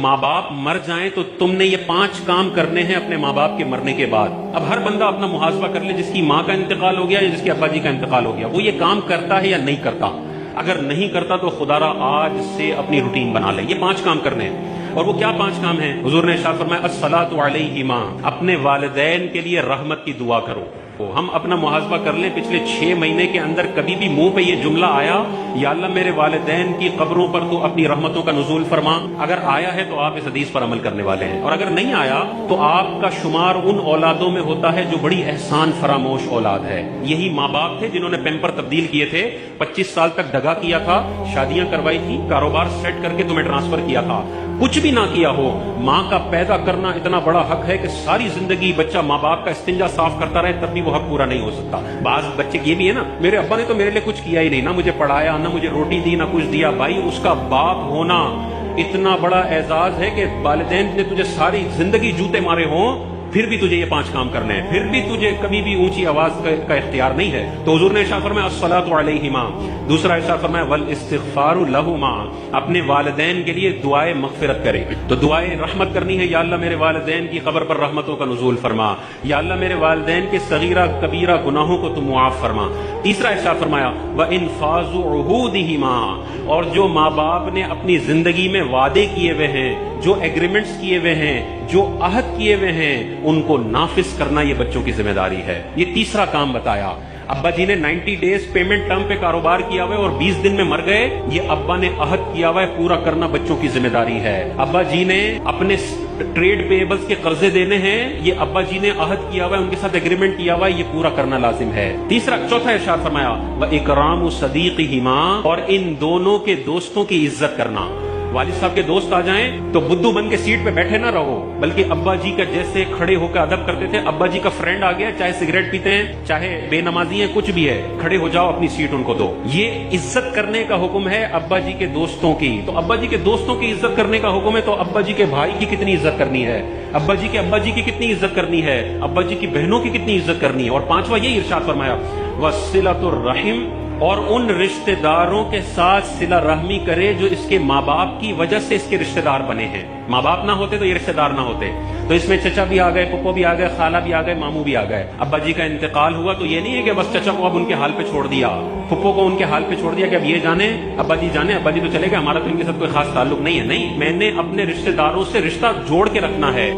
ماں باپ مر جائیں تو تم نے یہ 5 کام کرنے ہیں اپنے ماں باپ کے مرنے کے بعد. اب ہر بندہ اپنا محاسبہ کر لے جس کی ماں کا انتقال ہو گیا یا جس کے ابا جی کا انتقال ہو گیا, وہ یہ کام کرتا ہے یا نہیں کرتا. اگر نہیں کرتا تو خدا را آج سے اپنی روٹین بنا لے. یہ 5 کام کرنے ہیں. اور وہ کیا 5 کام ہیں؟ حضور نے ارشاد فرمایا الصلاۃ علیہما, اپنے والدین کے لیے رحمت کی دعا کرو. ہم اپنا محاسبہ کر لیں, پچھلے 6 مہینے کے اندر کبھی بھی منہ پہ یہ جملہ آیا یا اللہ میرے والدین کی قبروں پر تو اپنی رحمتوں کا نزول فرما؟ اگر آیا ہے تو آپ اس حدیث پر عمل کرنے والے ہیں, اور اگر نہیں آیا تو آپ کا شمار ان اولادوں میں ہوتا ہے جو بڑی احسان فراموش اولاد ہے. یہی ماں باپ تھے جنہوں نے پیمپر تبدیل کیے تھے, 25 سال تک دگا کیا تھا, شادیاں کروائی تھی, کاروبار سیٹ کر کے تمہیں ٹرانسفر کیا تھا. کچھ بھی نہ کیا ہو, ماں کا پیدا کرنا اتنا بڑا حق ہے کہ ساری زندگی بچہ ماں باپ کا استنجا صاف کرتا رہے تب بھی وہ حق پورا نہیں ہو سکتا. بعض بچے یہ بھی ہے نا, میرے ابا نے تو میرے لیے کچھ کیا ہی نہیں, نہ مجھے پڑھایا, نہ مجھے روٹی دی, نہ کچھ دیا. بھائی اس کا باپ ہونا اتنا بڑا اعزاز ہے کہ والدین نے تجھے ساری زندگی جوتے مارے ہوں پھر بھی تجھے یہ 5 کام کرنے ہیں, پھر بھی تجھے کبھی بھی اونچی آواز کا اختیار نہیں ہے. تو حضور نے ارشاد فرمایا الصلاۃ علیہما. دوسرا ارشاد فرمایا والاستغفار لہما, اپنے والدین کے لیے دعائے مغفرت کرے. تو دعائے رحمت کرنی ہے, یا اللہ میرے والدین کی قبر پر رحمتوں کا نزول فرما, یا اللہ میرے والدین کے صغیرہ کبیرہ گناہوں کو تو معاف فرما. تیسرا ارشاد فرمایا وانفاذ عہودہما, اور جو ماں باپ نے اپنی زندگی میں وعدے کیے ہوئے ہیں, جو ایگریمنٹس کیے ہوئے ہیں, جو عہد کیے ہوئے ہیں, ان کو نافذ کرنا یہ بچوں کی ذمہ داری ہے. یہ تیسرا کام بتایا. ابا جی نے 90 ڈیز پیمنٹ ٹرم پہ کاروبار کیا ہوا ہے اور 20 دن میں مر گئے, یہ ابا نے عہد کیا ہوا ہے, پورا کرنا بچوں کی ذمہ داری ہے. ابا جی نے اپنے ٹریڈ پیبلز کے قرضے دینے ہیں, یہ ابا جی نے عہد کیا ہوا ہے, ان کے ساتھ ایگریمنٹ کیا ہوا ہے, یہ پورا کرنا لازم ہے. چوتھا ارشاد فرمایا وَإِكْرَامُ صَدِيقِهِمَا, اور ان دونوں کے دوستوں کی عزت کرنا. والد صاحب کے دوست آ جائیں تو بدھو بن کے سیٹ پہ بیٹھے نہ رہو, بلکہ ابا جی کا جیسے کھڑے ہو کے ادب کرتے تھے, ابا جی کا فرینڈ آ گیا, چاہے سگریٹ پیتے ہیں, چاہے بے نمازی ہیں, کچھ بھی ہے, کھڑے ہو جاؤ, اپنی سیٹ ان کو دو. یہ عزت کرنے کا حکم ہے ابا جی کے دوستوں کی. تو ابا جی کے دوستوں کی عزت کرنے کا حکم ہے, تو ابا جی کے بھائی کی کتنی عزت کرنی ہے, ابا جی کے ابا جی کی کتنی عزت کرنی ہے, ابا جی کی بہنوں کی کتنی عزت کرنی ہے. اور 5واں یہی ارشاد فرمایا وصلۃ الرحم, اور ان رشتہ داروں کے ساتھ صلہ رحمی کرے جو اس کے ماں باپ کی وجہ سے اس کے رشتہ دار بنے ہیں. ماں باپ نہ ہوتے تو یہ رشتہ دار نہ ہوتے. تو اس میں چچا بھی آ گئے, پھپھو بھی آ گئے, خالہ بھی آ گئے, ماموں بھی آ گئے. ابا جی کا انتقال ہوا تو یہ نہیں ہے کہ بس چچا کو اب ان کے حال پہ چھوڑ دیا, پھپھو کو ان کے حال پہ چھوڑ دیا کہ اب یہ جانے, ابا جی جانے, ابا جی تو چلے گئے, ہمارا تو ان کے ساتھ کوئی خاص تعلق نہیں ہے. نہیں, میں نے اپنے رشتہ داروں سے رشتہ جوڑ کے رکھنا ہے.